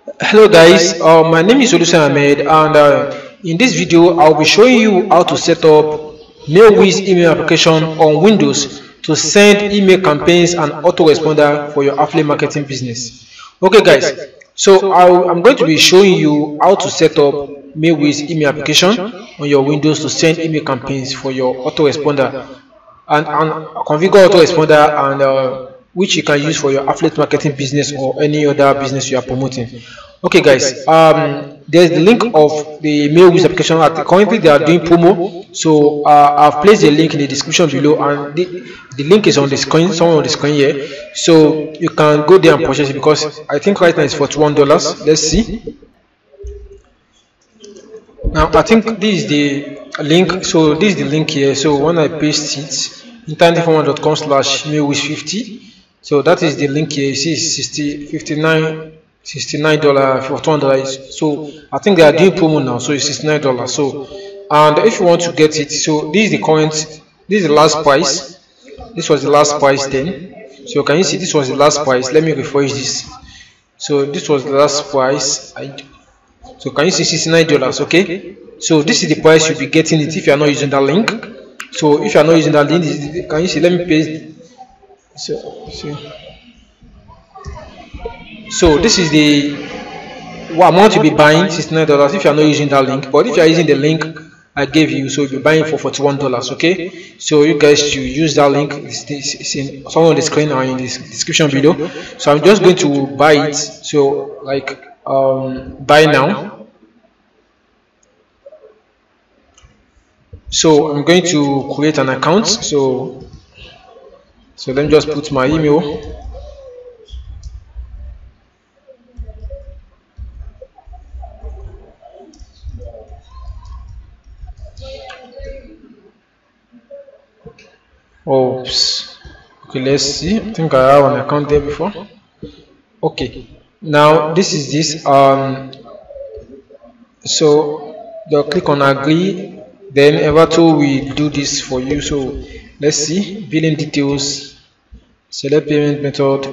Hello guys, my name is Olusegun Ahmed, and in this video I'll be showing you how to set up MailWiz email application on Windows to send email campaigns and autoresponder for your affiliate marketing business. Okay guys, so I'm going to be showing you how to set up MailWiz email application on your Windows to send email campaigns for your autoresponder and configure autoresponder and which you can use for your affiliate marketing business or any other business you are promoting. Okay guys, there's the link of the MailWiz application. Currently they are doing promo, so I've placed the link in the description below, and the link is on the screen, somewhere on the screen here, so you can go there and purchase it, because I think right now it's $41. Let's see. Now I think this is the link, so this is the link here. So when I paste it, internetinformer.com/mailwiz50, so that is the link here. You see $69 for $200. So I think they are doing promo now, so it's $69. So, and if you want to get it, so this is the current, this is the last price. This was the last price then. So can you see this was the last price? Let me refresh this. So this was the last price. So can you see $69? Okay, so this is the price you'll be getting it if you are not using that link. So if you are not using that link, can you see? Let me paste. So this is the amount you'll be buying, $69 if you are not using that link. But if you are using the link I gave you, so you'll be buying for $41. Okay, so you guys should use that link. It's in somewhere on the screen or in the description below. So I'm just going to buy it. So like buy now. So I'm going to create an account. So let me just put my email. Oops. Okay, let's see. I think I have an account there before. Okay, now this is this. So just click on agree. Then Everto will do this for you. So let's see, billing details, select payment method.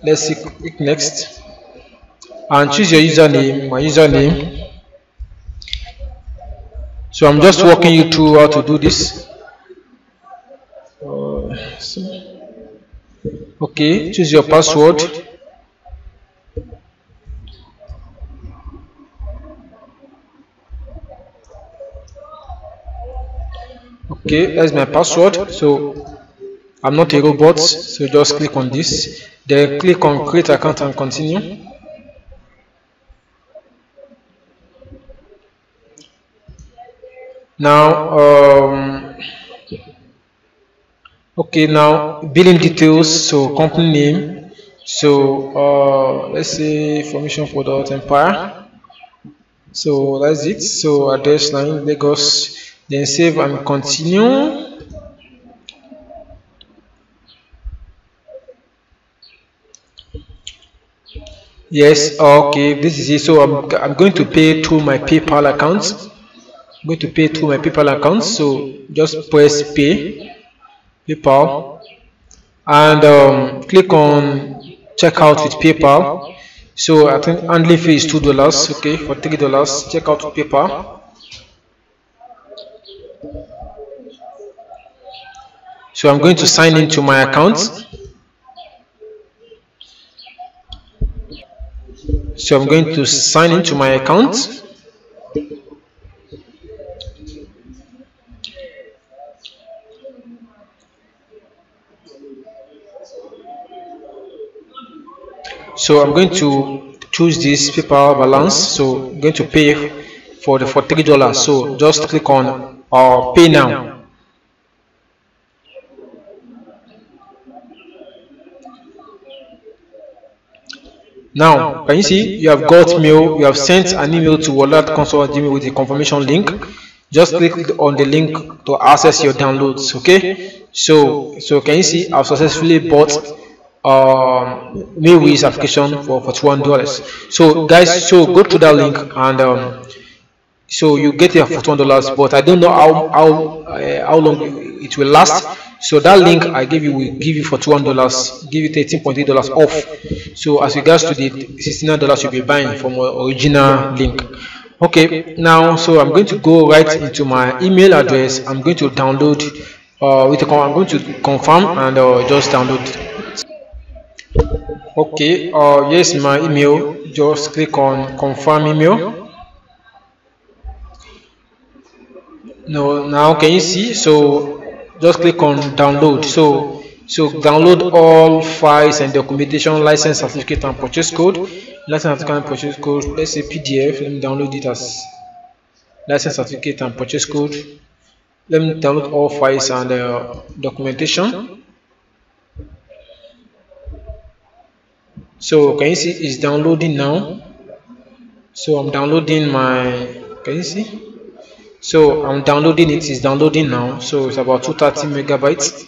Let's see, click next and choose your username. My username. So I'm just walking you through how to do this. Okay, choose your password. Okay, that's my password. So I'm not a robot, so just click on this, then click on create account and continue. Now okay, now billing details, so company name, so let's say Formation Product Empire, so that's it. So address line Lagos, then save and continue. Yes, okay, this is it. So I'm going to pay through my PayPal account. I'm going to pay through my PayPal account, so just press pay PayPal and click on checkout with PayPal. So I think handling fee is $2. Okay, for $3, check out with PayPal. So I'm going to sign into my account. So I'm going to sign into my account. So I'm going to choose this PayPal balance. So I'm going to pay for $3. So just click on pay now. Now, can you see you have got mail, you have sent an email to wallet.console@gmail with a confirmation link. Just click on the link to access your downloads. Okay, so can you see I've successfully bought MailWiz application for $41. So guys, so go to that link and so you get it for $41, but I don't know how long it will last. So that link I give you will give you for $200, give you $13.8 off. So as regards to the $69 you'll be buying from our original link. Okay, now so I'm going to go right into my email address. I'm going to download I'm going to confirm and just download. Okay, yes, my email. Just click on confirm email. No, now can you see? So just click on download. So download all files and documentation, license certificate and purchase code. License certificate and purchase code. Let's say PDF. Let me download it as license certificate and purchase code. Let me download all files and documentation. So can you see it's downloading now? So I'm downloading my, can you see? So I'm downloading it, it's downloading now. So it's about 230 megabytes.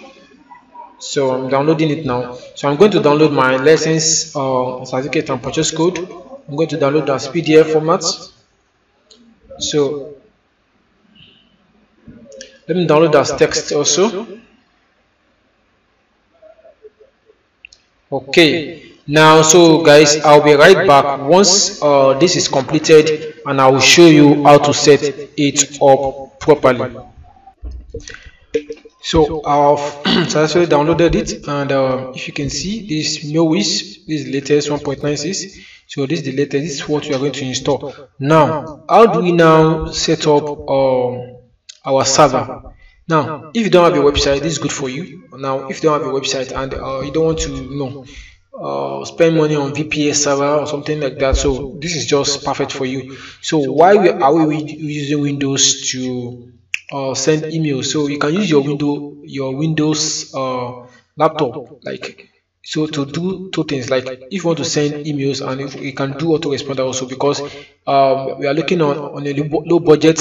So I'm downloading it now. So I'm going to download my license certificate and purchase code. I'm going to download as PDF format. So let me download as text also. Okay. Now, so guys, I'll be right back once this is completed, and I will show you how to set it up properly. So I've successfully downloaded it, and if you can see, this MailWiz, this is the latest 1.96. So this is the latest. This is what we are going to install. Now, how do we now set up our server? Now, if you don't have a website, this is good for you. Now, if you don't have a website and you don't want to, spend money on VPS server or something like that, so this is just perfect for you. So why are we using Windows to send emails? So you can use your Windows laptop, like, so to do two things, like if you want to send emails, and if you can do autoresponder also, because we are looking on a low budget.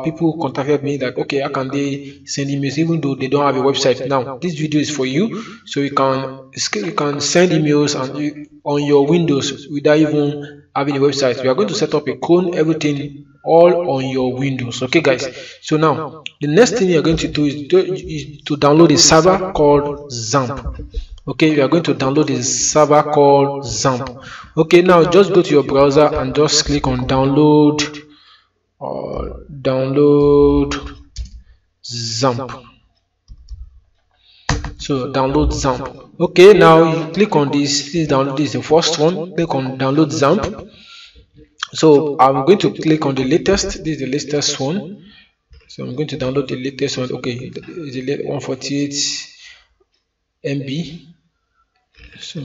People contacted me like, okay, how can they send emails even though they don't have a website? Now this video is for you, so you can send emails and on your Windows without even having a website. We are going to set up a clone, everything all on your Windows. Okay guys, so now the next thing you're going to do is to download a server called XAMPP. Okay, you are going to download a server called XAMPP. Okay, now just go to your browser and just click on download XAMPP. So download XAMPP. Okay, now you click on this. Please download this, the first one. Click on download XAMPP. So I'm going to click on the latest. This is the latest one. So I'm going to download the latest one. Okay, it's the 148 MB. So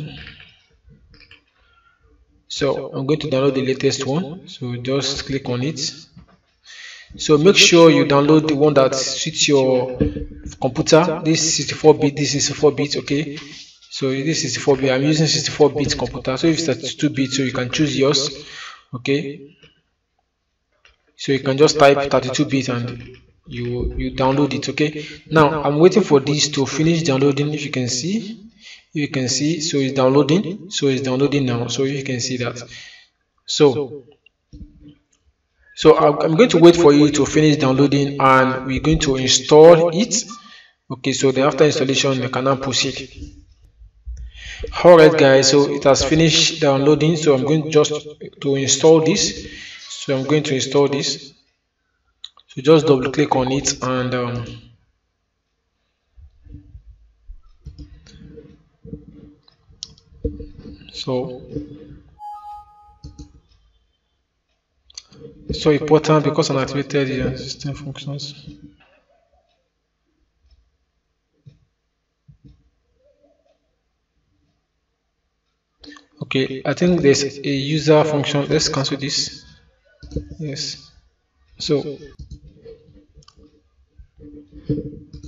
I'm going to download the latest one. So just click on it. So make sure you download the one that suits your computer. This 64-bit, this is 64-bit. Okay, so this is 64-bit. I'm using 64-bit computer. So if it's 32-bit, so you can choose yours. Okay, so you can just type 32-bit and you download it. Okay, now I'm waiting for this to finish downloading. If you can see, so it's downloading. So it's downloading now, so you can see that. So I'm going to wait for you to finish downloading, and we're going to install it. Okay, so then after installation, you can now proceed. Alright guys, so it has finished downloading. So I'm going just to install this. So I'm going to install this. So just double click on it, and so important because unactivated system functions. Okay, I think there's a user function. Let's cancel this. Yes. So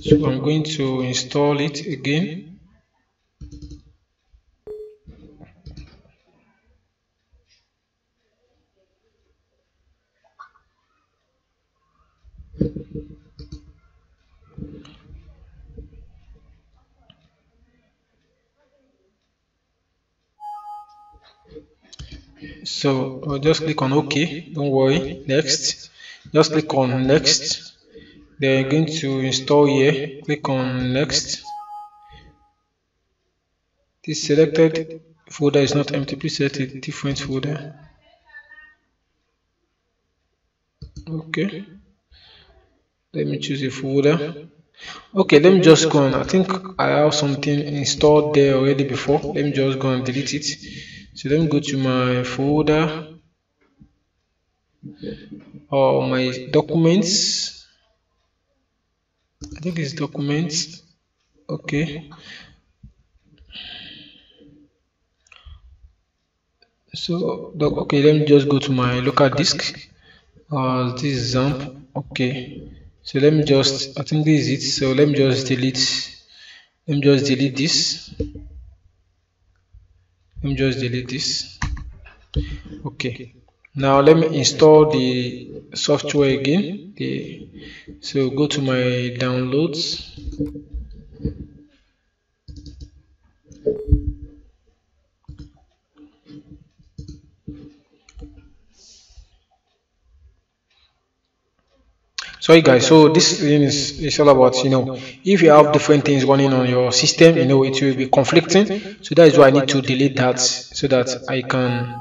I'm going to install it again. So I'll just click on OK. Don't worry. Next. Just click on next. Then you're going to install here. Click on next. This selected folder is not empty. Please set a different folder. Okay, let me choose a folder. Okay, let me just go on. I think I have something installed there already before. Let me just go and delete it. So let me go to my folder or my documents. I think it's documents. Okay, so okay, let me just go to my local disk. This is XAMPP. Okay, so let me just, I think this is it. So let me just delete this. Let me just delete this. Okay, now let me install the software again. So go to my downloads. Sorry guys, so this thing is all about, if you have different things running on your system, it will be conflicting. So that is why I need to delete that so that I can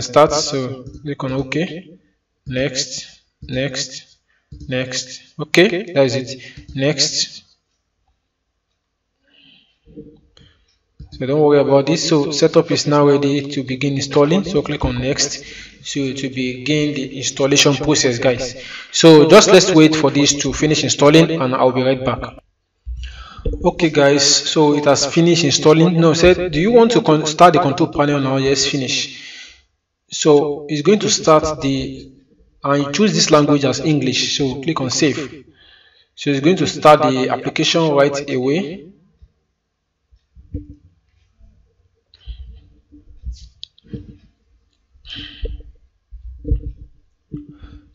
start. So click on OK, next. Okay, that is it. Next. So don't worry about this. So setup is now ready to begin installing. So click on next. So to begin the installation process, guys. So just let's wait for this to finish installing and I'll be right back. Okay guys, so it has finished installing. No, said, do you want to start the control panel now? Yes, finish. So it's going to start and choose this language as English. So click on save. So it's going to start the application right away.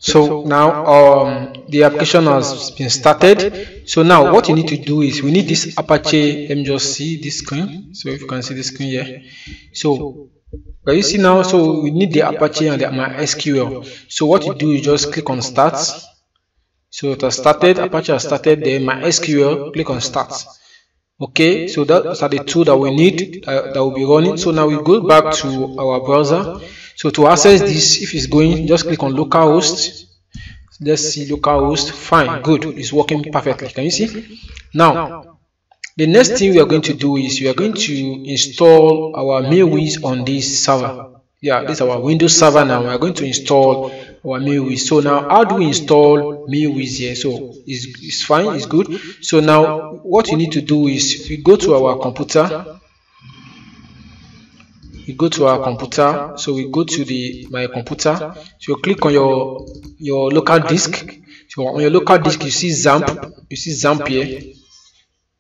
So now the application has been started. So now what you need to do is we need this Apache. Let me just see this screen. So if you can see the screen here. So you see now, so we need the Apache and the MySQL. So what you do is just click on start. So it has started, Apache has started, then MySQL, click on start. Okay, so those are the two that we need that will be running. So now we go back to our browser. So to access this, if it's going, just click on localhost. Let's see localhost. Fine, good, it's working perfectly. Can you see? Now, the next thing we are going to do is we are going to install our MailWiz on this server. Yeah, this is our Windows server now. We are going to install our MailWiz. So now, how do we install MailWiz here? So it's fine, it's good. So now, what you need to do is we go to our computer. We go to our computer. So we go to my computer. So you click on your local disk. So on your local disk, you see XAMPP. You see XAMPP here.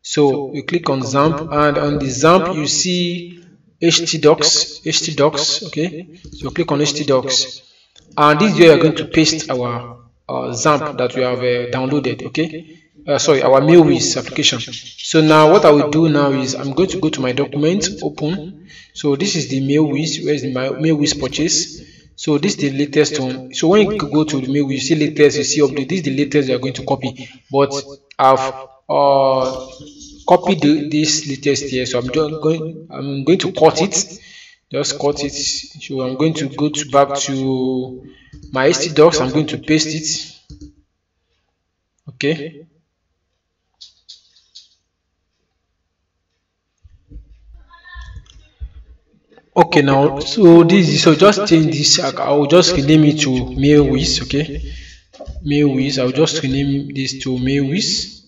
So you click on XAMPP, and on the XAMPP you see htdocs. Okay, so click on htdocs, and this is where you are going to paste our XAMPP that we have downloaded. Okay, sorry, our MailWiz application. So now what I will do now is I'm going to go to my document, open. So this is the MailWiz. Where is my MailWiz purchase? So this is the latest one. So when you go to the MailWiz, you see latest, you see update. This is the latest you are going to copy, but I've copied this latest here. So I'm going to cut it. Just cut it. So I'm going to go back to my htdocs. I'm going to paste it. Okay. Okay, now so just change this. I will just rename it to MailWiz. Okay, MailWiz. I will just rename this to MailWiz.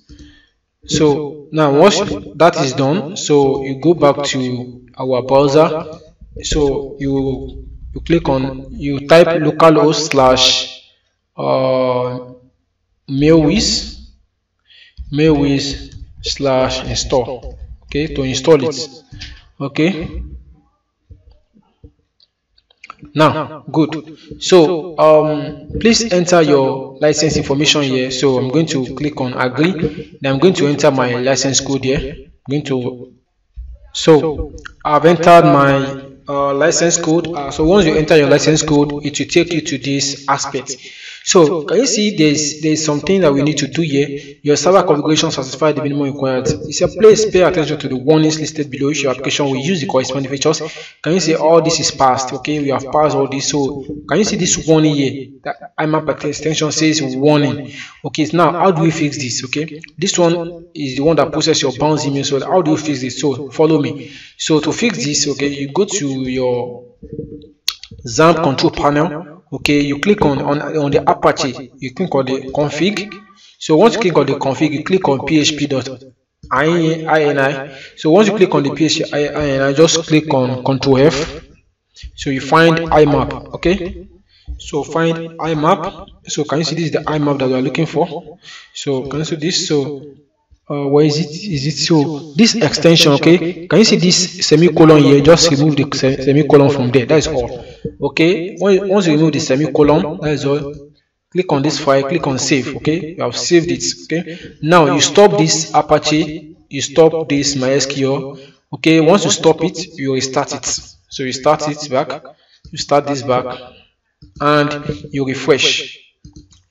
So now once that is done, so you go back to our browser. So you click on, you type localhost / MailWiz / install. Okay, to install it. Okay. Now, good. So please enter your license information here. So I'm going to click on agree. Then I'm going to enter my license code here. So I've entered my license code. So once you enter your license code, it will take you to this aspect. So can you see there's something that we need to do here? Your server configuration satisfies the minimum required. It says please pay attention to the warnings listed below. If your application will use the corresponding features, can you see all this is passed? Okay, we have passed all this. So can you see this warning here? That IMAP extension says warning. Okay, so now how do we fix this? Okay, this one is the one that processes your bounce email. So how do you fix this? So follow me. So to fix this, okay, you go to your XAMPP control panel. Okay, you click on the Apache, you click on the config. So once you click on the config, you click on php.ini. So once you click on the php.ini, just click on Control F. So you find IMAP. Okay, so find IMAP. So can you see this is the IMAP that we are looking for? So can you see this? So where is it? Is it so this extension? Okay, can you see this semicolon here? Just remove the semicolon from there. That is all. Okay, once you remove the semicolon, that is all. Click on this file, click on save. Okay, you have saved it. Okay, now you stop this Apache, you stop this MySQL. Okay, once you stop it, you restart it. So you start it back, you start this back, and you refresh.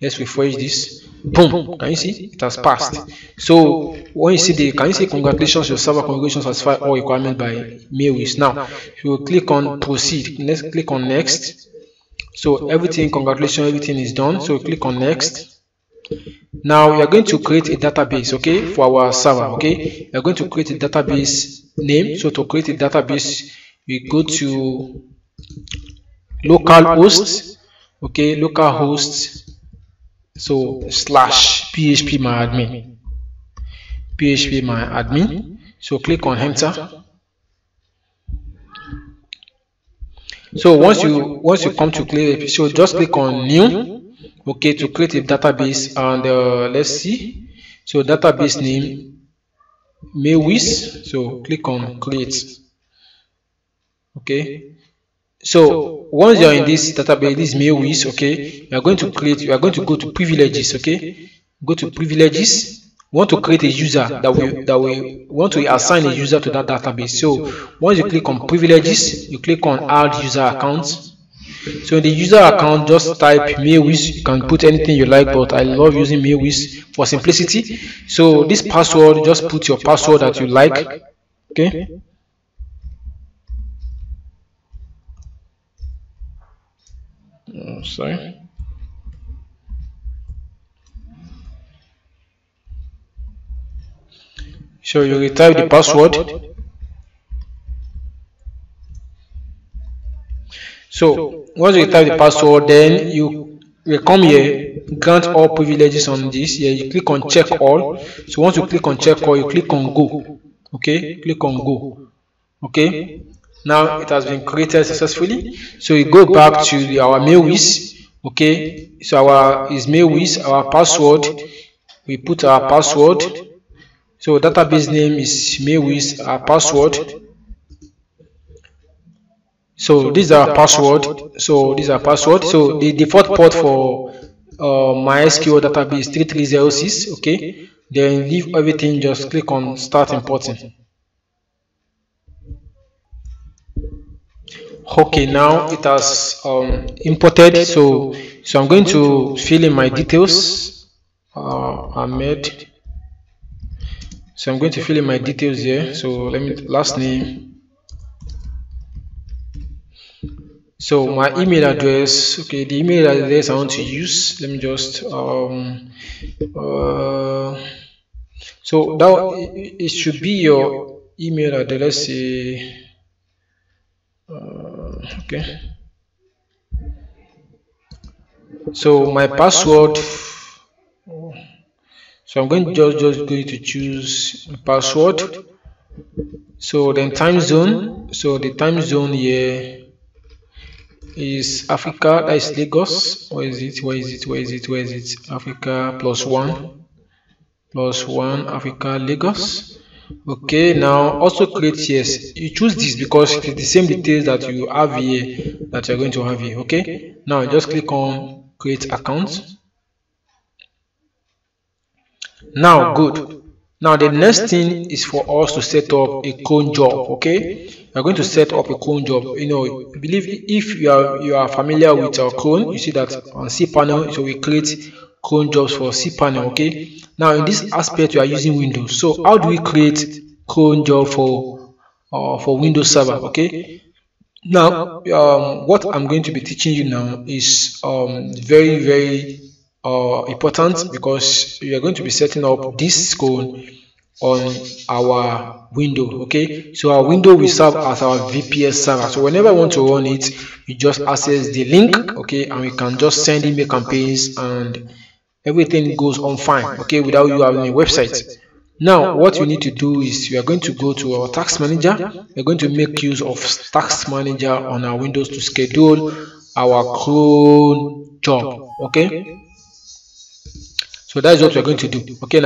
Let's refresh this. Boom, can you see it has passed? So when you see the, can you see congratulations, your server configuration satisfies all requirements by Mailwiz. Now you will click on proceed. Let's click on next. So everything, congratulations, everything is done. So click on next. Now we are going to create a database, okay, for our server. Okay, we are going to create a database name. So to create a database, we go to localhost. Okay, localhost. So slash phpMyAdmin. So click on enter. So once you come to create, so just click on new. Okay, to create a database, and let's see. So database name Mailwiz. So click on create. Okay. So once you are in this database, this Mailwiz, okay, you are going to create. You are going to go to privileges. Okay, go to privileges. We want to create a user that we want to assign a user to that database. So once you click on privileges, you click on add user account. So in the user account, just type Mailwiz. You can put anything you like, but I love using Mailwiz for simplicity. So this password, just put your password that you like. Okay. Sorry. So you will type the password. So once you type the password, then you will come here, grant all privileges on this. Here you click on check all. So once you click on check all, you click on go. Okay, click on go. Okay. Now it has been created successfully. So you go back to our Mailwiz. Okay, so our is Mailwiz, our password. We put our password. So database name is Mailwiz, our password. So this is our password. So this is our password. So the default port for MySQL database 3306. Okay, then leave everything. Just click on start importing. Okay, now it has imported. So I'm going to fill in my details. Ahmed. So I'm going to fill in my details here. So let me last name. So my email address. Okay, the email address I want to use. Let me just so that it should be your email address. Let's say. Okay, so my password, so I'm going just going to choose password. So then time zone, so the time zone here is Africa, that is Lagos. Where is it? Africa +1 Africa Lagos. Okay, now also create, yes, you choose this because it is the same details that you have here that you're going to have here. Okay, now just click on create account. Now good. Now the next thing is for us to set up a cron job. Okay, we are going to set up a cron job. You know, I believe if you are familiar with our cron, you see that on cPanel, so we create cron jobs for cPanel. Okay, now in this aspect we are using Windows. So how do we create cron job for Windows Server? Okay, now what I'm going to be teaching you now is very important, because we are going to be setting up this cron on our window. Okay, so our window will serve as our VPS server. So whenever I want to run it, you just access the link, okay, and we can just send email campaigns and everything goes on fine, okay, without you having a website. Now what you need to do is we are going to go to our task manager. We're going to make use of task manager on our Windows to schedule our cron job. Okay, so that's what we're going to do. Okay,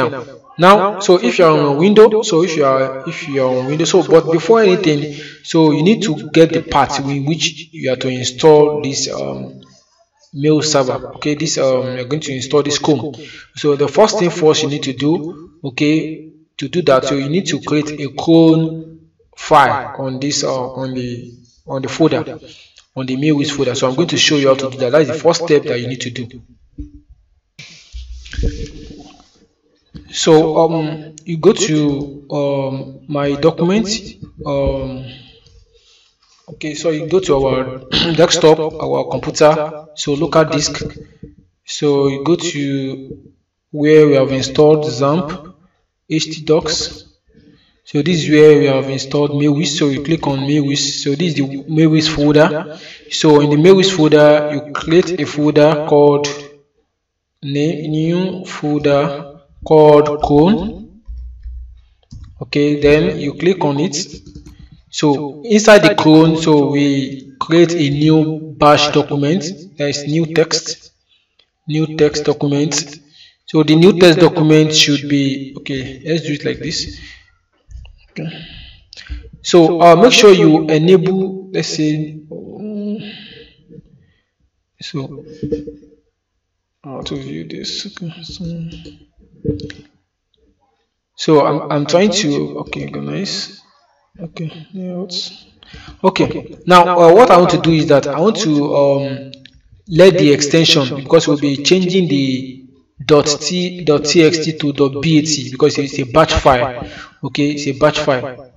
now so if you're on Windows, but before anything, so you need to get the part in which you are to install this mail server. Okay, this you're going to install this cron. So the first thing first you need to do, okay, to do that, so you need to create a cron file on this on the folder, on the mail folder. So I'm going to show you how to do that. That's the first step that you need to do. So you go to my documents. Okay, so you go to our desktop, our computer, so local disk. So you go to where we have installed XAMPP, htdocs. So this is where we have installed Mailwiz. So you click on Mailwiz. So this is the Mailwiz folder. So in the Mailwiz folder, you create a folder called new folder called cron. Okay, then you click on it. So inside the cron, so we create a new bash document. There is new text document. So the new text document should be, okay, let's do it like this. Okay, so make sure you enable, let's say, so how to view this. Okay, so I'm trying to, okay, nice. Okay, okay, now what I want to do is that I want to let the extension, because we'll be changing the .txt to .bat, because it's a batch file. Okay, it's a batch file.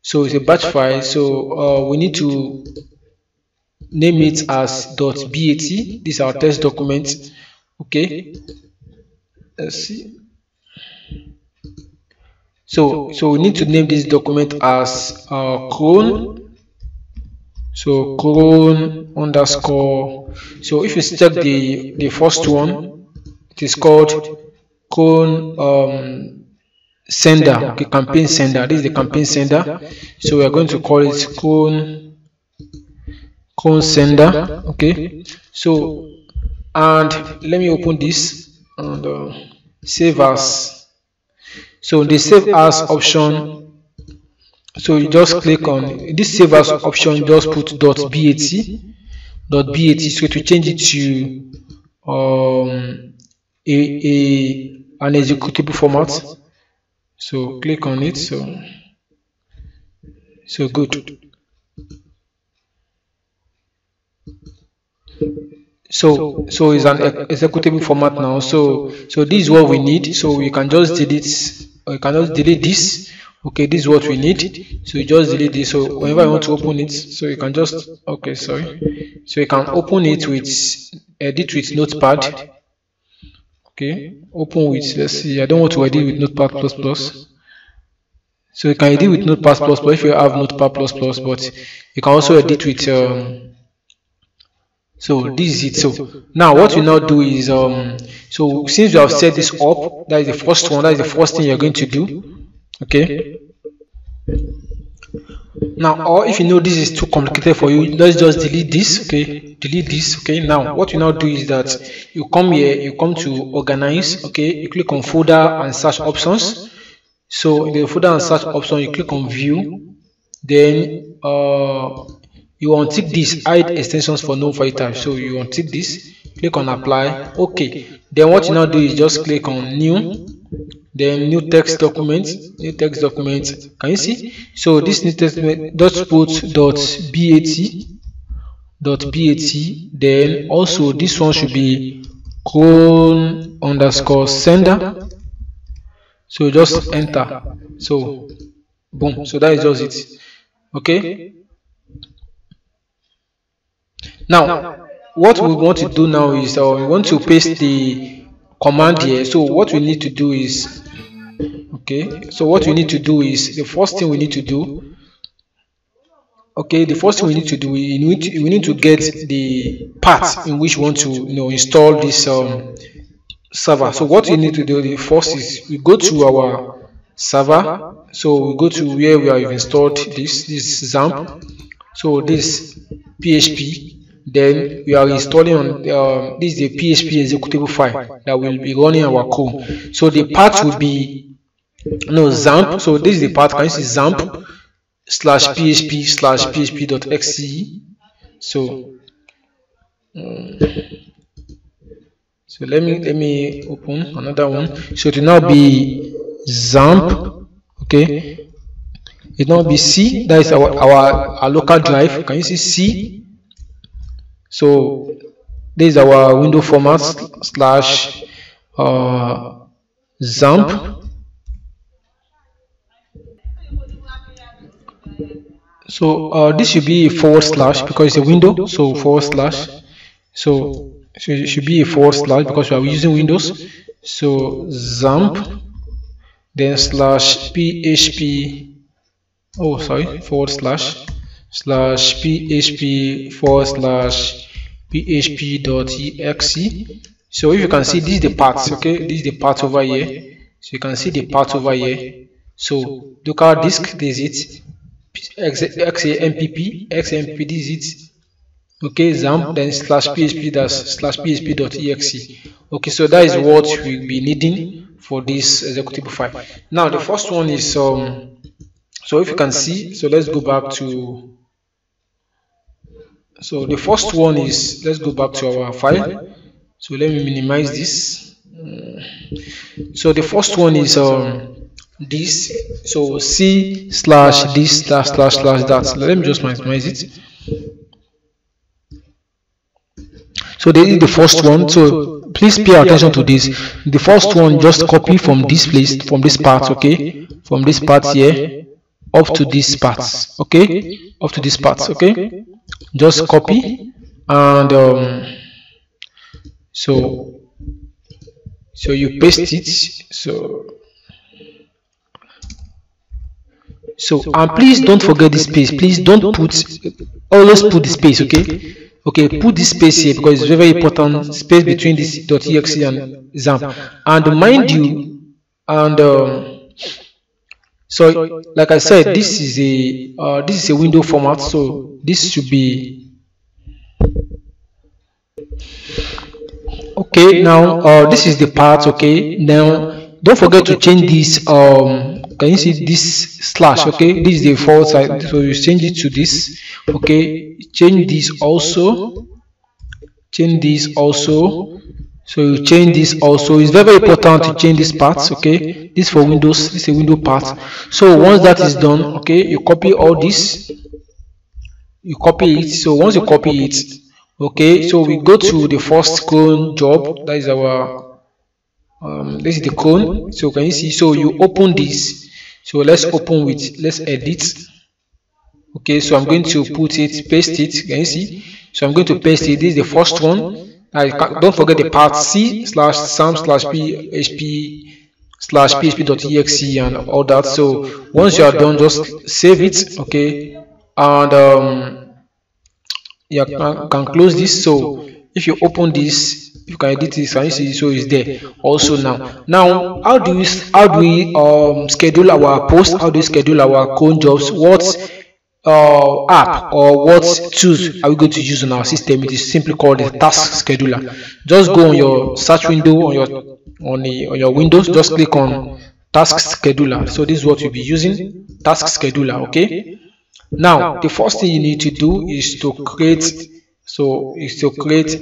So it's a batch file, so we need to name it as .bat. This is our test document. Okay, let's see. So we need to name this document as cron. So cron underscore. So if you check the first one, it is called cron sender. Okay, campaign sender. This is the campaign sender. So we are going to call it cron sender. Okay. So and let me open this and save as. So the save as option, so you just click on this save as option, just put .bat, so to change it to an executable format. So click on it. So good. So it's an executable format now. So this is what we need. So we can just delete, or you can just delete this. Okay, this is what we need. So you just delete this. So whenever I want to open it, so you can just, okay, sorry. So you can open it with, edit with Notepad. Okay, open with, let's see, I don't want to edit with Notepad++. So you can edit with Notepad++ if you have Notepad++, but you can also edit with so this is it. So now what we now do is so since we have set this up, that is the first one, that is the first thing you're going to do. Okay, now, or if you know this is too complicated for you, let's just delete this. Okay, delete this. Okay, now what you now do is that you come here, you come to organize. Okay, you click on folder and search options. So in the folder and search option, you click on view, then you untick this, hide extensions for known file type. So you untick this, click on apply. Okay, then what you now do is just click on new. then new text document, can you see? So this new text document dot put .bat, then also this one should be cron_sender. So just enter. So boom, so that is just it. Okay, now what we want to do now is we want to paste the command here. So what we need to do is, okay, so what we need to do is, the first thing we need to do, okay, the first thing we need to do, we need to get the path in which we want to install this server. So what we need to do, the first is we go to our server. So we go to where we have installed this XAMPP. So this PHP, then we are installing on this is the PHP executable file that will be running our code. So the path will be XAMPP. So this is the path. Can you see XAMPP/PHP/PHP.exe. So so let me open another one. So it will now be XAMPP. Okay, it will now be C. That is our local drive. Can you see C? So this is our window format /XAMPP. So this should be a / because it's a window. So /. So it should be a / because we are using Windows. So XAMPP, then /PHP. Oh, sorry, / /PHP/PHP.exe. So if you can see, this is the path. Okay, this is the path over here. So you can see the path over here. So local disk, this is it. XAMPP, this is it. Okay, XAMPP, then /PHP, that's /PHP.exe. Okay, so that is what we'll be needing for this executable file. Now the first one is so if you can see, so let's go back to, so the first one is, let's go back to our file. So let me minimize this. So the first one is this. So C/this//that. Let me just maximize it. So this is the first one. So please pay attention to this. The first one, just copy from this place, from this part, okay, from this part here up to this part, okay, up to this part, okay, just copy and so you paste it. So and please don't forget this space. Please don't always put the space, okay, put this space here because it's very important, space between this .exe and XAMPP. And mind you, and so like I said, this is a window format, so this should be okay. Now this is the part, okay. Now don't forget to change this can you see this slash, okay, this is the default side, so you change it to this, okay, change this also, so you change this also. It's very important to change this part, okay, this for Windows, this is a window part. So once that is done, okay, you copy all this, you copy it. So once you copy it, okay, so we go to the first cron job, that is our this is the cron. So can you see, so you open this. So let's open with, let's edit. Okay, so I'm going to put it, paste it. Can you see? So I'm going to paste it. This is the first one. Don't forget the part C/SAM/PHP/PHP.exe and all that. So once you are done, just save it, okay, and you can close this. So if you open this, you can edit this, and you see, so it's there also. Now how do we schedule our post? How do we schedule our cron jobs? What app or what tools are we going to use on our system? It is simply called the task scheduler. Just go on your search window on your Windows, just click on task scheduler. So this is what you'll be using, task scheduler, okay. Now the first thing you need to do is to create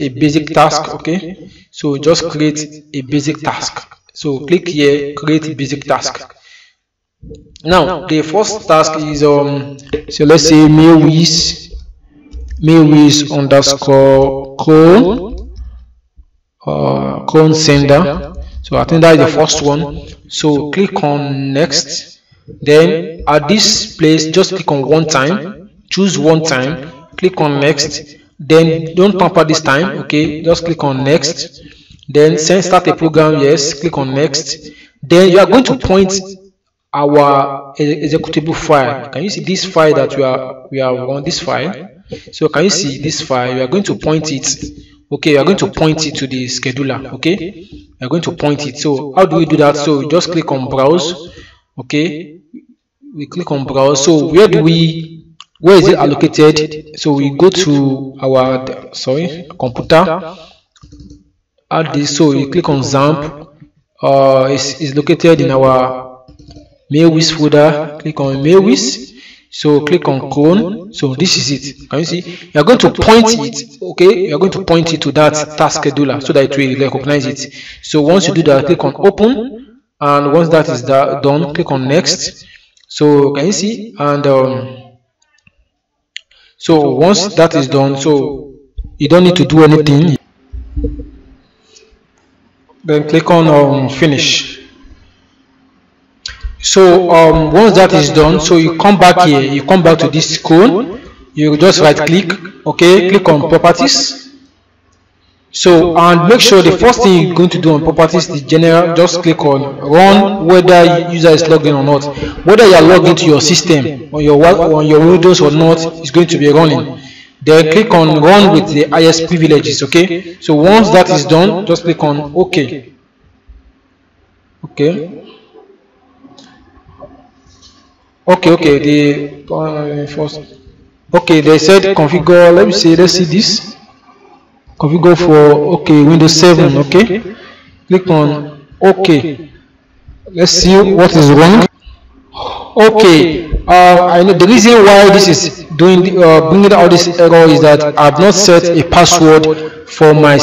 a basic task, okay. So just create a basic task. So click here, create basic task. Now the first task is so let's say mailwiz underscore clone sender. So I think that is the first one. So click on next. Then at this place, just click on one time, choose one time, click on next. Then don't tamper this time, okay? Just click on next. Then start a program, yes, click on next. Then you are going to point our executable file. Can you see this file that we are on this file? So can you see this file? We are going to point it. Okay, we are going to point it to the scheduler. Okay, we are going to point it. So how do we do that? So we just click on browse. Okay, we click on browse. So where is it allocated? So we go to our computer. Add this. So we click on XAMPP. It's located in our mailwiz folder. Click on mailwiz. So click on clone. So this is it. Can you see? You are going to point it. Okay, you are going to point it to that task scheduler so that it will recognize it. So once you do that, click on open, and once that is done, click on next. So can you see? And so once that is done, so you don't need to do anything. Then click on finish. So once that is done, so you come back here, you come back to this clone, you just right click, okay, click on properties. So and make sure the first thing you're going to do on properties is general. Just click on run whether user is logged in or not. Whether you are logged into your system on your Windows or not, is going to be running. Then click on run with the highest privileges. Okay, so once that is done, just click on OK. Okay, the first. Okay, they said configure. Let me see. Let's see this. Configure for Windows 7. Okay, click on OK. Let's see what is wrong. Okay, I know the reason why this is doing bringing out this error is that I've not set a password for my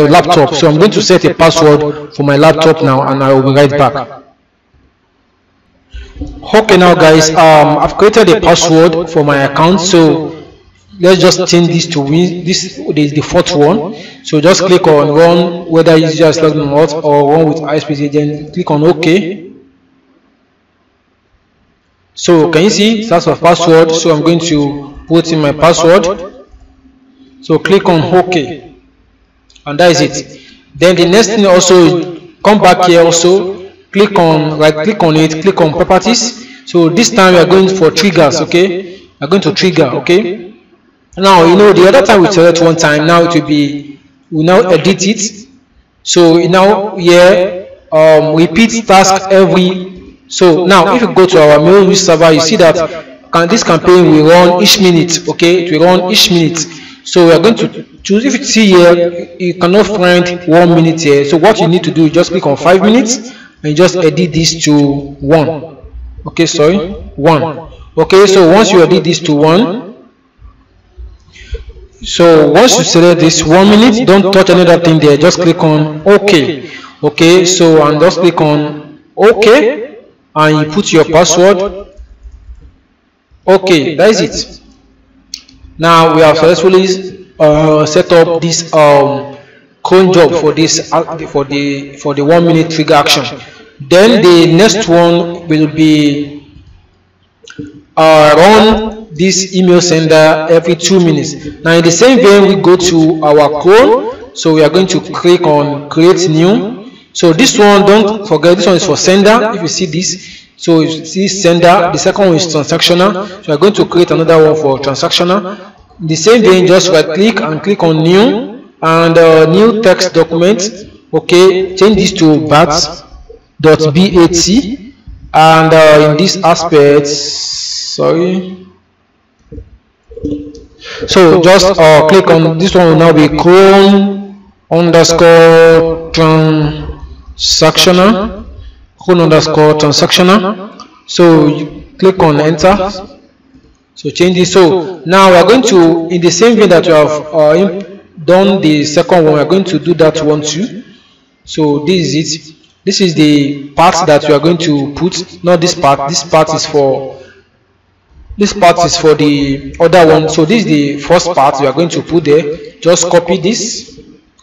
laptop. So I'm going to set a password for my laptop now, and I will be right back. Okay, now guys, I've created a password for my account, so let's just change this to this is the fourth one. So just click on run whether it's just logged in or not, or run with ISP, then click on OK. So can you see that's my password? So I'm going to put in my password. So click on OK, and that is it. Then the next thing also, come back here also. Click on click on it, click on properties. So this time we are going for triggers. Okay, we are going to trigger. Okay, now you know the other time we select one time, now it will be, we now edit it. So now here repeat task every. So now if you go to our mailwiz server, you see that this campaign will run each minute. Okay, it will run each minute. So we are going to choose, if you see here you cannot find 1 minute here, so what you need to do is just click on 5 minutes and just edit this to 1. Okay, sorry, 1. Okay, so once you edit this to 1, so once you select this 1 minute, don't touch another thing there, just click on OK. Okay, so and just click on OK, and you put your password. Okay, that is it. Now we have successfully set up this cron job for this for the 1 minute trigger action. Then the next one will be run this email sender every 2 minutes. Now in the same vein, we go to our cron. So we are going to click on create new. So this one, don't forget, this one is for sender. If you see this, so you see sender, the second one is transactional. So we are going to create another one for transactional. In the same vein, just right click and click on new, and new text document. Okay, change this to bat.bat, and in this aspect, sorry, so just click on this one. Will now be cron underscore transactional, cron underscore transactional. So you click on enter. So change this. So now we are going to, in the same way that you have done the second one, we are going to do that one too. So this is it. This is the part that we are going to put, not this part. This part is for the other one. So this is the first part we are going to put there. Just copy this.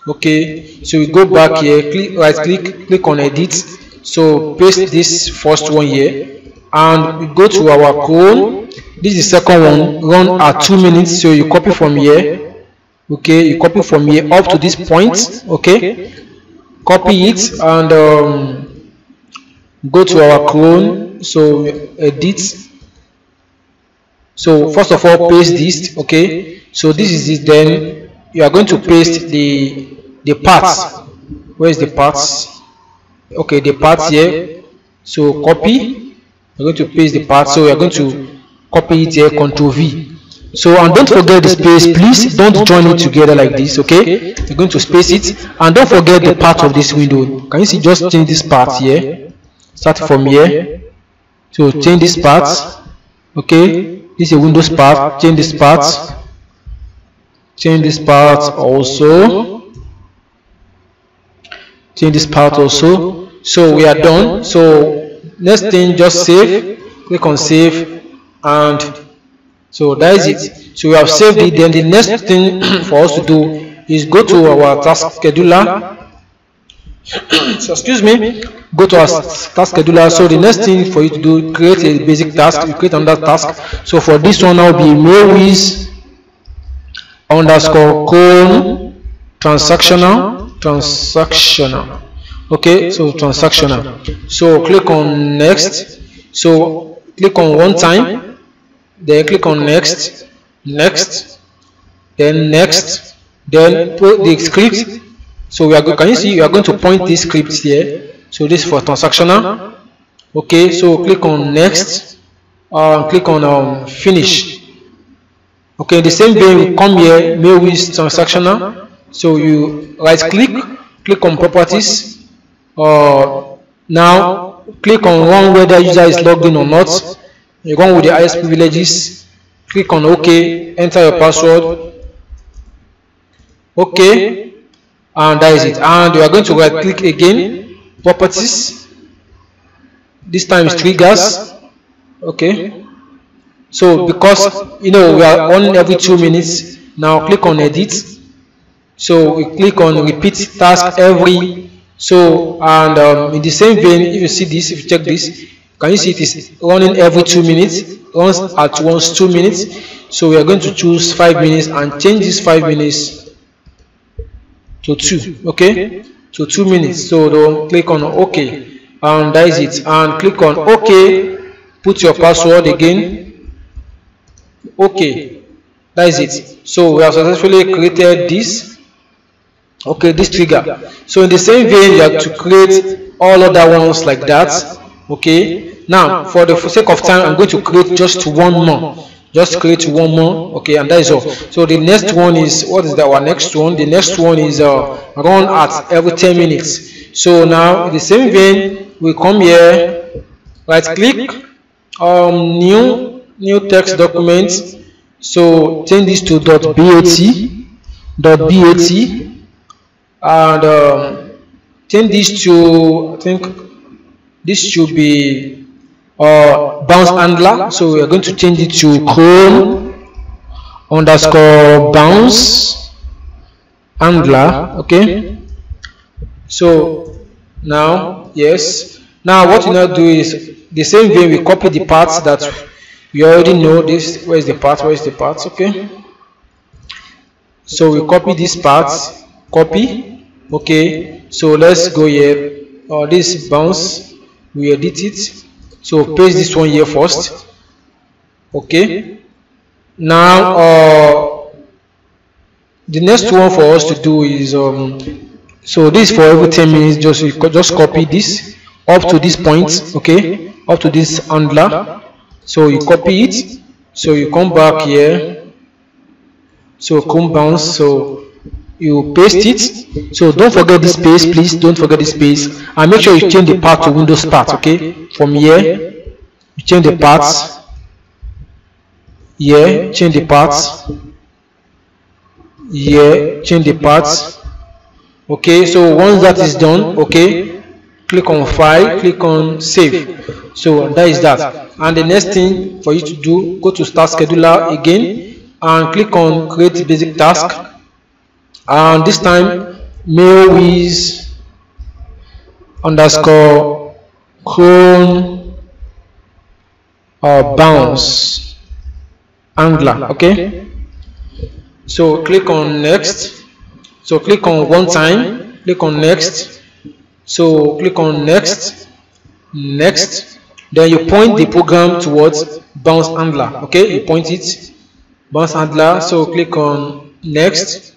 Okay, so we go back here, right click on edit. So paste this first one here, and we go to our Chrome. This is the second one, run at 2 minutes. So you copy from here. Okay, you copy from here up to this point. Okay, copy it and go to our Chrome. So edit. So first of all, paste this. Okay, so this is it. Then you are going to paste the parts. Where is the parts? Okay, the parts here. So copy. We're going to paste the part. So we are going to copy it here, Ctrl V. So, and don't forget the space. Please don't join it together like this. Okay, you're going to space it, and don't forget the part of this window. Can you see? Just change this part here. Start from here. So change this part. Okay, this is a Windows part. Change this part. Change this part also. Change this part also. So we are done. So next thing, just save. Click on save, and so that is it. So we have saved it. Then the next thing for us to do is go to our task scheduler. So excuse me, go to our task scheduler. So the next thing for you to do, create a basic task. You create another task. So for this one, now be MailWiz _ Chrome transactional. Okay, so transactional. So click on next. So click on one time, then click on next, then next, then put the script. So we are can you see you are going to point this script here. So this is for transactional. Okay, so click on next, click on finish. Okay, the same way we come here, MailWiz transactional. So you right click on properties. Now click on run whether user is logged in or not. You run with the highest privileges. Click on OK. Enter your password. Okay, and that is it. And you are going to right click again. Properties. This time is triggers. Okay. So because we are on every 2 minutes. Now click on edit. So we click on repeat task every. So and in the same vein, if you see this, if you check this, can you see it is running every 2 minutes, runs at once 2 minutes. So we are going to choose 5 minutes and change this 5 minutes to 2. Okay, to 2 minutes. So don't click on OK, and that is it. And click on OK. Put your password again. OK, that is it. So we have successfully created this. Okay, this trigger. So in the same vein, you have to create all other ones like that. Okay, now for the sake of time, I'm going to create just one more. Just create one more. Okay, and that is all. So the next one is, what is that? Our next one, the next one is run at every 10 minutes. So now in the same vein, we come here, right click, new text document. So change this to .bat, and change this to, I think this should be bounce handler. So we are going to change it to Chrome _ bounce handler. Okay, so now yes, now what you now do is the same way we copy the parts that we already know. This, where is the part? Okay, so we copy this part, copy. Okay, so let's go here. This bounce, we edit it. So paste this one here first. Okay, now the next one for us to do is so this for every 10 minutes. Just copy this up to this point. Okay, up to this handler. So you copy it. So you come back here. So come bounce. So you paste it. So don't forget this space, please. Don't forget this space, and make sure you change the part to Windows part. Okay, from here you change the parts. Here change the parts. Here change the parts. Okay, so once that is done, okay, click on file, click on save. So that is that. And the next thing for you to do, go to start scheduler again and click on create basic task, and this time MailWiz underscore clone bounce angler. Okay, so click on next. So click on one time, click on next. So click on next, next. Then you point the program towards bounce handler. Okay, you point it bounce handler. So click on next.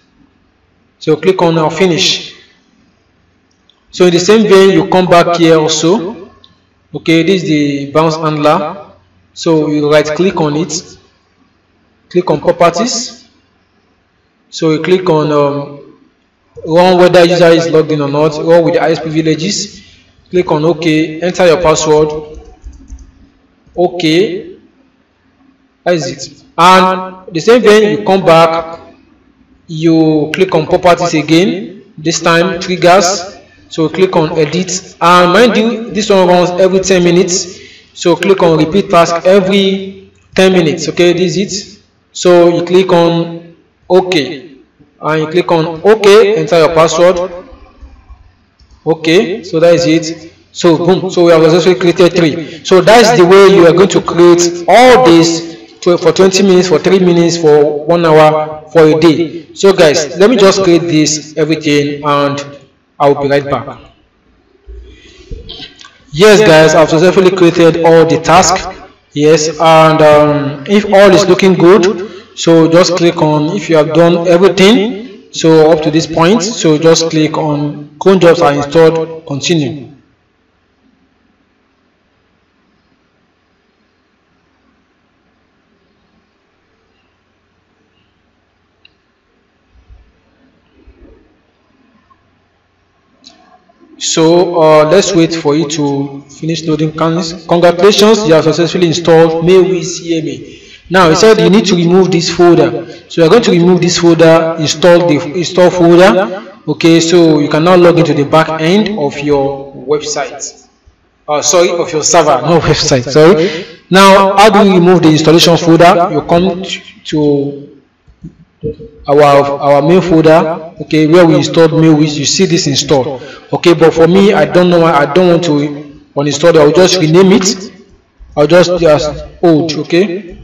So click on now finish. So in the same vein, you come back here also. Okay, this is the bounce handler. So you right click on it, click on properties. So you click on run whether user is logged in or not, run with the highest privileges. Click on OK, enter your password. OK, that is it. And the same vein, you come back, you click on properties again, this time triggers. So click on edit, and mind you, this one runs every 10 minutes. So click on repeat task every 10 minutes. Okay, this is it. So you click on OK, and you click on OK, enter your password. Okay, so that is it. So boom, so we have successfully created 3. So that's the way you are going to create all this for 20 minutes, for 3 minutes, for 1 hour, for a day. So guys, let me just create this everything and I will be right back. Yes guys, I've successfully created all the tasks. Yes, and if all is looking good, so just click on, if you have done everything so up to this point, so just click on cron jobs are installed, continue. So let's wait for it to finish loading. Congratulations, you have successfully installed MailWiz CMA. Now it said you need to remove this folder. So you're going to remove this folder, install the install folder. Okay, so you can now log into the back end of your website. Sorry, of your server, no website. Sorry. Now, how do we remove the installation folder? You come to our main folder, okay, where we installed MailWiz. You see this install. Okay, but for me, I don't know why I don't want to uninstall it. I'll just rename it. I'll just old, okay,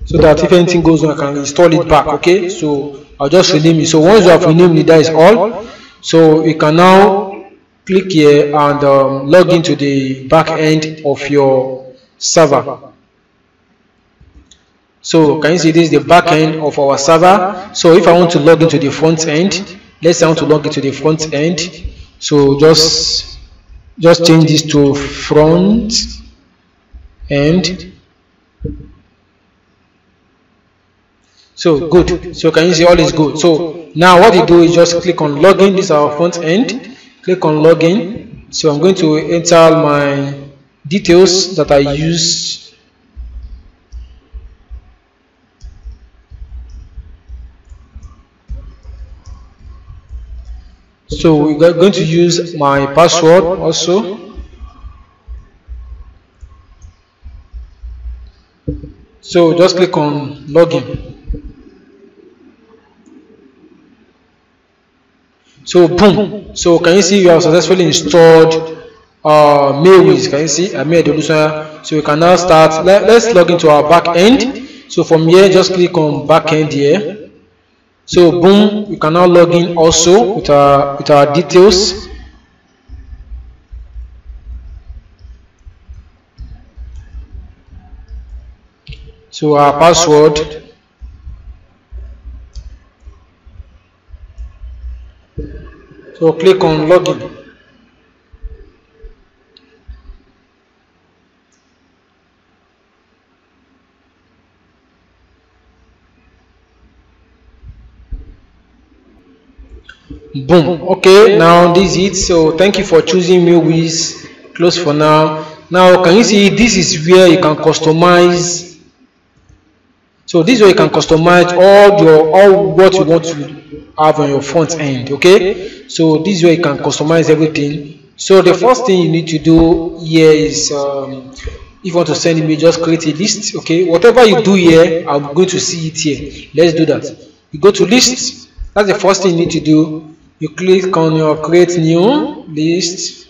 so that if anything goes on, I can install it back. Okay, so I'll just rename it. So once you have renamed it, that is all. So you can now click here and log into the back end of your server. So can you see this is the back end of our server? So if I want to log into the front end, let's say I want to log into the front end. So just change this to front end. So good. So can you see all is good? So now what you do is just click on login. This is our front end. Click on login. So I'm going to enter my details that I used. So we're going to use my password also. So just click on login. So boom. So can you see you have successfully installed MailWiz? Can you see? I made a solution. So we can now start. Let's log into our back end. So from here, just click on back end here. So boom, you can now log in also with our details. So our password. So click on login. Boom. Okay, now this is it. So thank you for choosing MailWiz. Close for now. Now can you see this is where you can customize. So this is where you can customize all what you want to have on your front end. Okay, so this is where you can customize everything. So the first thing you need to do here is if you want to send email, just create a list. Okay, whatever you do here, I'm going to see it here. Let's do that. You go to list. That's the first thing you need to do. You click on your create new list.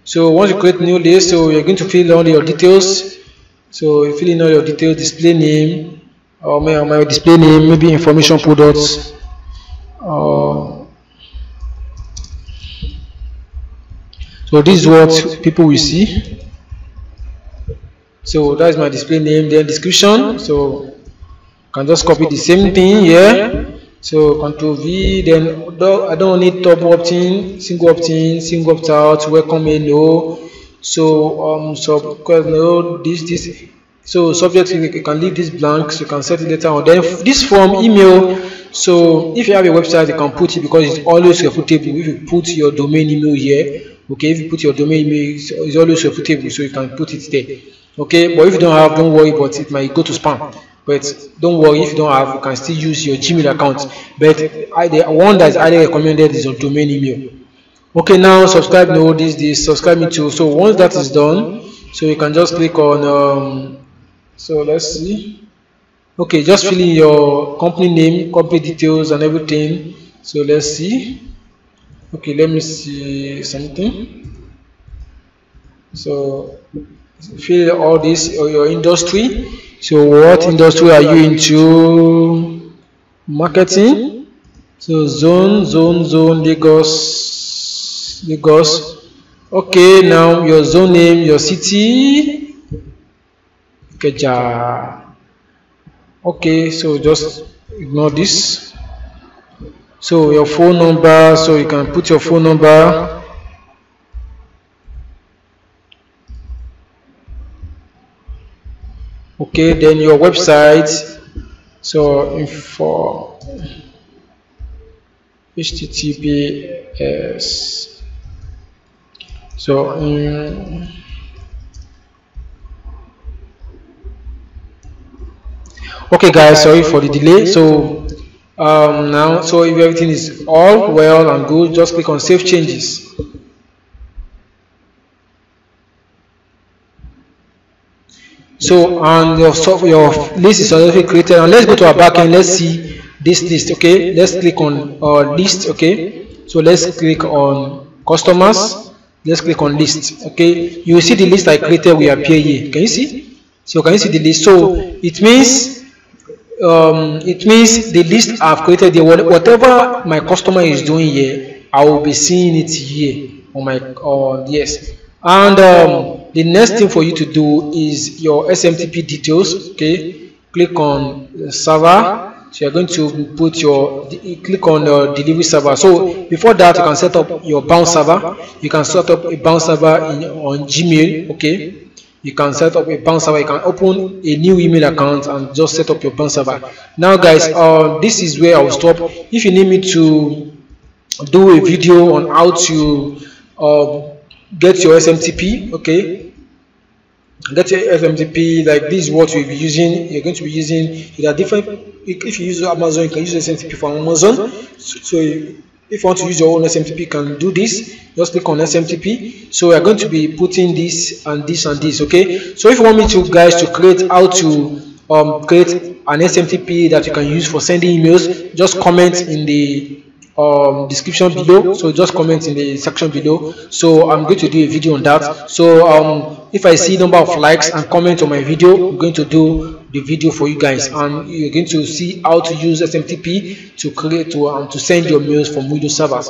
So once you create new list, so you're going to fill in all your details. So you fill in all your details, display name, or my display name, maybe information products. So this is what people will see. So that is my display name. Then description. So you can just copy the same thing here. So Ctrl V. Then I don't need top opt-in, single opt-out, welcome no. So no, this. So subject, you can leave this blank, so you can set it later on. Then this form email. So if you have a website, you can put it because it's always refutable. If you put your domain email here, okay, if you put your domain email, it's always refutable, so you can put it there. Okay, but if you don't have, don't worry, but it might go to spam. But don't worry, if you don't have, you can still use your Gmail account. But the one that's highly recommended is your domain email. Okay, now subscribe. No, this subscribe me to. So once that is done, so you can just click on. So let's see. Okay, just fill in your company name, company details, and everything. So let's see. Okay, let me see something. So fill all this or your industry. So what industry are you into? Marketing. So zone Lagos. Okay, now your zone name, your city. Okay, so just ignore this. So your phone number, so you can put your phone number. Okay, then your website. So info HTTPS. So okay guys, sorry for the delay. So now, so if everything is all well and good, just click on save changes. So and your list is already created, and let's go to our backend. Let's see this list. Okay, let's click on list. Okay, so let's click on customers. Let's click on list. Okay, you will see the list I created will appear here. Can you see? So can you see the list? So it means the list I've created here, whatever my customer is doing here, I will be seeing it here on my yes. And the next thing for you to do is your SMTP details. Okay, click on server. So you're going to put click on the delivery server. So before that, you can set up your bound server. You can set up a bound server on Gmail. Okay, you can set up a bound server. You can open a new email account and just set up your bound server. Now guys, this is where I will stop. If you need me to do a video on how to get your SMTP, okay, get your SMTP, like this is what you'll be using. You're going to be using, there are different, if you use Amazon, you can use SMTP for Amazon. So if you want to use your own SMTP, you can do this. Just click on SMTP. So we're going to be putting this and this and this. Okay, so if you want me to guys to create how to create an SMTP that you can use for sending emails, just comment in the description below. So just comment in the section below. So I'm going to do a video on that. So if I see number of likes and comment on my video, I'm going to do the video for you guys, and you're going to see how to use SMTP to create to send your mails from Windows servers.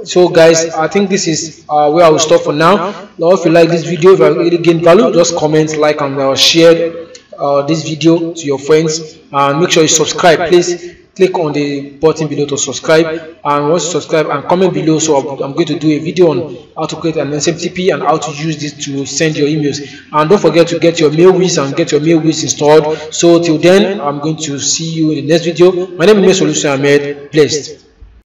So guys, I think this is where I will stop for now. Now if you like this video, if you really gain value, just comment, like, and share this video to your friends, and make sure you subscribe. Please click on the button below to subscribe, and once you subscribe and comment below, so I'm going to do a video on how to create an SMTP and how to use this to send your emails. And don't forget to get your MailWiz and get your MailWiz installed. So till then, I'm going to see you in the next video. My name is Solution Ahmed. Blessed.